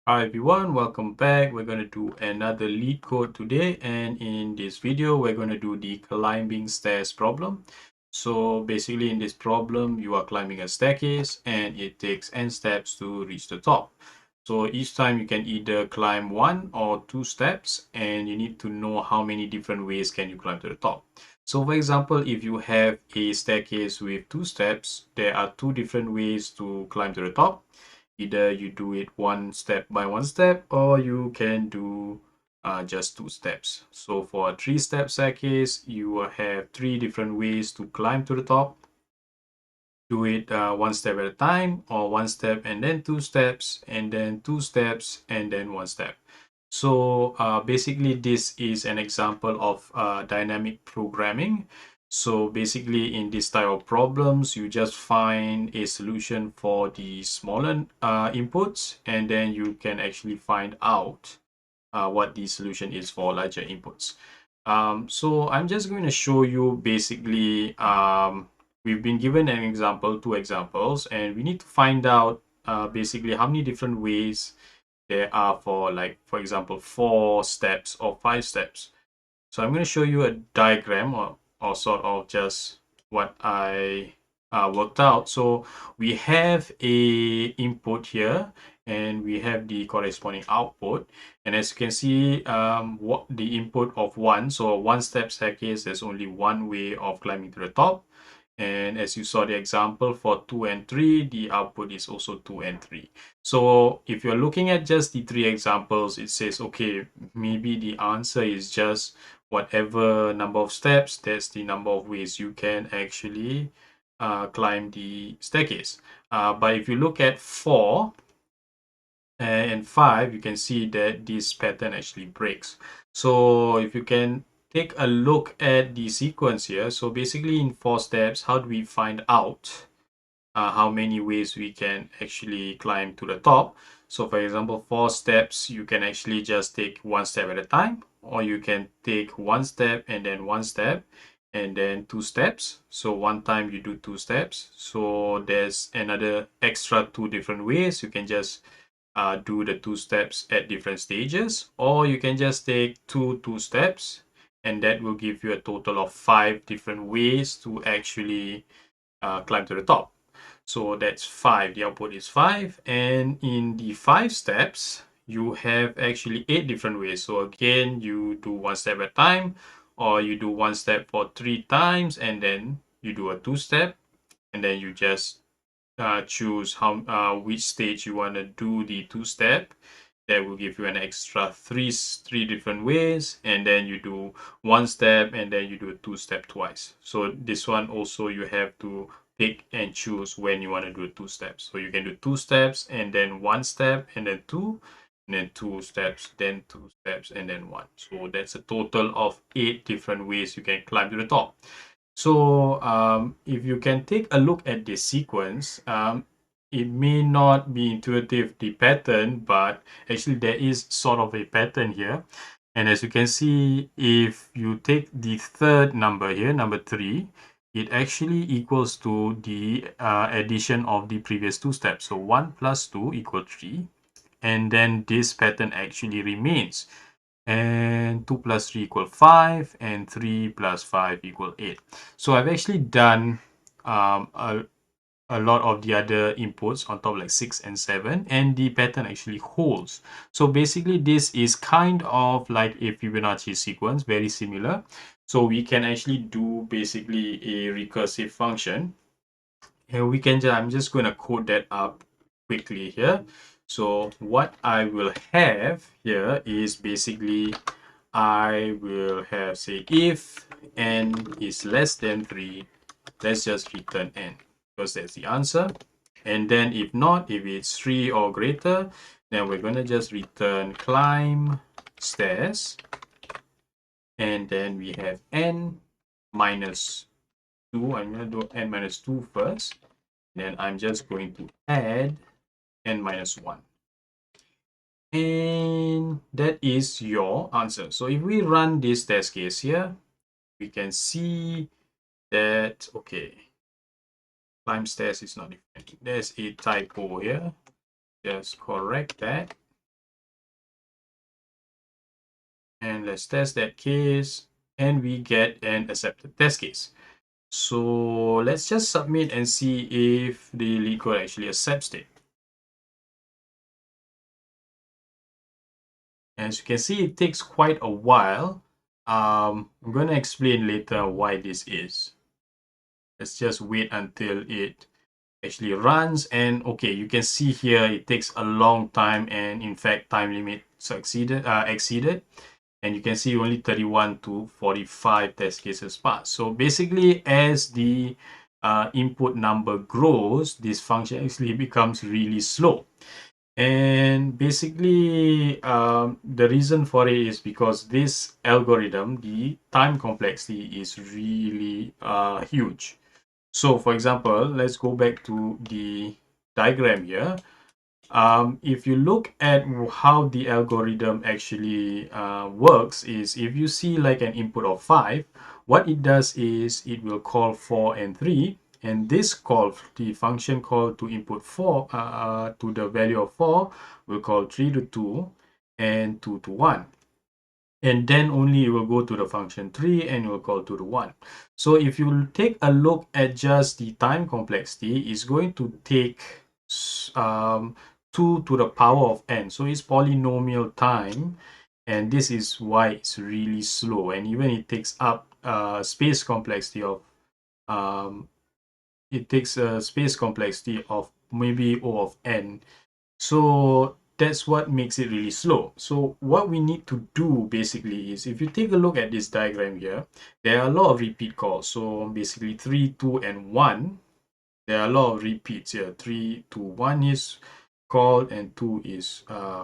Hi everyone, welcome back. We're going to do another Leetcode today, and in this video we're going to do the climbing stairs problem. So basically in this problem you are climbing a staircase and it takes n steps to reach the top. So each time you can either climb 1 or 2 steps, and you need to know how many different ways can you climb to the top. So for example, if you have a staircase with 2 steps, there are 2 different ways to climb to the top. Either you do it one step by one step, or you can do just 2 steps. So for a 3-step staircase, you will have 3 different ways to climb to the top. Do it one step at a time, or one step and then 2 steps, and then 2 steps and then 1 step. So basically this is an example of dynamic programming. So basically in this type of problems, you just find a solution for the smaller inputs, and then you can actually find out what the solution is for larger inputs. So I'm just going to show you basically, we've been given an example, 2 examples, and we need to find out basically how many different ways there are for, like, for example, 4 steps or 5 steps. So I'm going to show you a diagram, or sort of just what I worked out. So we have a input here, and we have the corresponding output. And as you can see, what the input of 1, so 1 step staircase, there's only one way of climbing to the top. And as you saw the example for 2 and 3, the output is also 2 and 3. So if you're looking at just the 3 examples, it says, okay, maybe the answer is just whatever number of steps, that's the number of ways you can actually climb the staircase. But if you look at 4 and 5, you can see that this pattern actually breaks. So if you can take a look at the sequence here, so basically in 4 steps, how do we find out how many ways we can actually climb to the top? So for example, 4 steps, you can actually just take 1 step at a time, or you can take 1 step and then 1 step and then 2 steps. So one time you do 2 steps, so there's another extra 2 different ways. You can just do the 2 steps at different stages, or you can just take two steps, and that will give you a total of 5 different ways to actually climb to the top. So that's 5, the output is 5, and in the 5 steps you have actually 8 different ways. So again, you do 1 step at a time, or you do 1 step for 3 times, and then you do a 2 step, and then you just choose which stage you want to do the 2 step. That will give you an extra three different ways, and then you do 1 step and then you do a 2 step twice. So this one also you have to pick and choose when you want to do 2 steps. So you can do 2 steps and then 1 step and then 2, and then 2 steps, then 2 steps, and then 1. So that's a total of 8 different ways you can climb to the top. So if you can take a look at this sequence, it may not be intuitive, the pattern, but actually there is sort of a pattern here. And as you can see, if you take the third number here, number 3, it actually equals to the addition of the previous 2 steps. So 1 plus 2 equals 3. And then this pattern actually remains. And 2 plus 3 equal 5, and 3 plus 5 equal 8. So I've actually done a lot of the other inputs on top, like 6 and 7, and the pattern actually holds. So basically this is kind of like a Fibonacci sequence, very similar. So we can actually do basically a recursive function, and we can I'm just going to code that up quickly here. So what I will have here is basically I will have, say, if n is less than 3, let's just return n, because that's the answer. And then if not, if it's 3 or greater, then we're going to just return climb stairs. And then we have n minus 2. I'm going to do n minus 2 first. Then I'm just going to add n minus 1. And that is your answer. So if we run this test case here, we can see that, okay, climb stairs is not different. There's a typo here. Just correct that. And let's test that case, and we get an accepted test case. So let's just submit and see if the Leetcode actually accepts it. As you can see, it takes quite a while. I'm going to explain later why this is. Let's just wait until it actually runs. And okay, you can see here it takes a long time, and in fact time limit exceeded. And you can see only 31 to 45 test cases passed. So basically, as the input number grows, this function actually becomes really slow. And basically, the reason for it is because this algorithm, the time complexity is really huge. So for example, let's go back to the diagram here. If you look at how the algorithm actually works, is if you see like an input of 5, what it does is it will call 4 and 3, and this call, the function call to input 4 to the value of 4, will call 3 to 2 and 2 to 1. And then only it will go to the function 3 and it will call to the 1. So if you take a look at just the time complexity, it's going to take 2 to the power of n. So it's polynomial time, and this is why it's really slow. And even it takes up space complexity of space complexity of maybe O of n. So that's what makes it really slow. So what we need to do basically is, if you take a look at this diagram here, there are a lot of repeat calls. So basically 3, 2, and 1, there are a lot of repeats here. 3, 2, 1 is called, and 2 is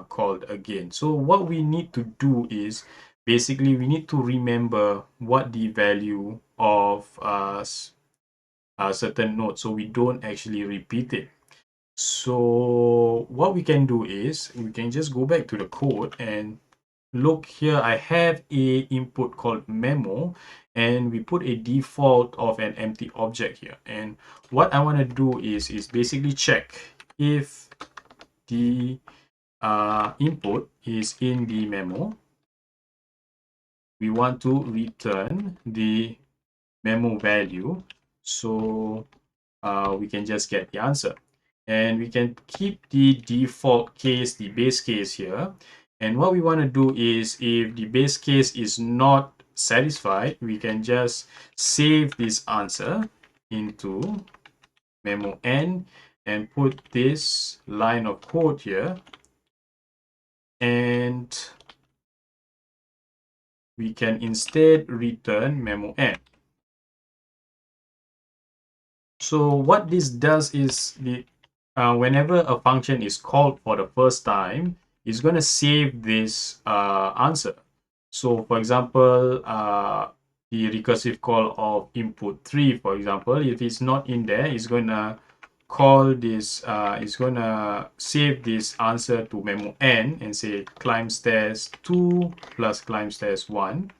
called again. So what we need to do is, basically we need to remember what the value of a certain node, so we don't actually repeat it. So what we can do is, we can just go back to the code and look here. I have a input called memo, and we put a default of an empty object here. And what I want to do is basically check if the input is in the memo. We want to return the memo value, so we can just get the answer. And we can keep the default case, the base case here. And what we want to do is, if the base case is not satisfied, we can just save this answer into memo n and put this line of code here, and we can instead return memo n. So what this does is, whenever a function is called for the first time, it's going to save this answer. So for example, the recursive call of input 3, for example, if it's not in there, it's going to call this, it's going to save this answer to memo n and say climb stairs 2 plus climb stairs 1.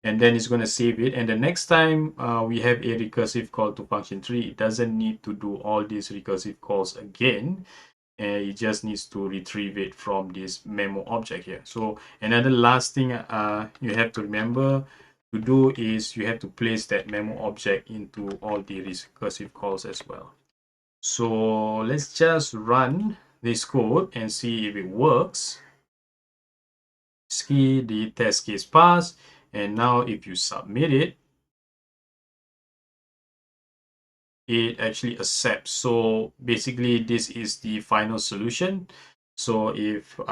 And then it's going to save it. And the next time we have a recursive call to function 3, it doesn't need to do all these recursive calls again. It just needs to retrieve it from this memo object here. So another last thing you have to remember to do is, you have to place that memo object into all the recursive calls as well. So let's just run this code and see if it works. See, the test case passed. And now if you submit it, it actually accepts. So basically this is the final solution. So if you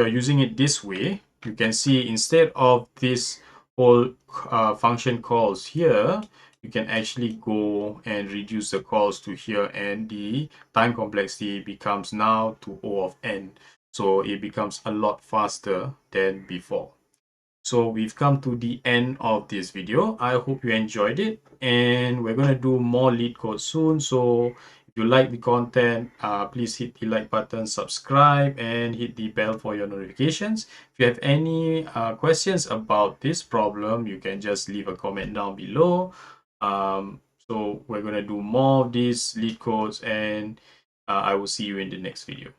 are using it this way, you can see instead of this whole function calls here, you can actually go and reduce the calls to here, and the time complexity becomes now to O of n. So it becomes a lot faster than before. So we've come to the end of this video. I hope you enjoyed it, and we're going to do more Leetcode soon. So if you like the content, please hit the like button, subscribe, and hit the bell for your notifications. If you have any questions about this problem, you can just leave a comment down below. So we're going to do more of these Leetcodes, and I will see you in the next video.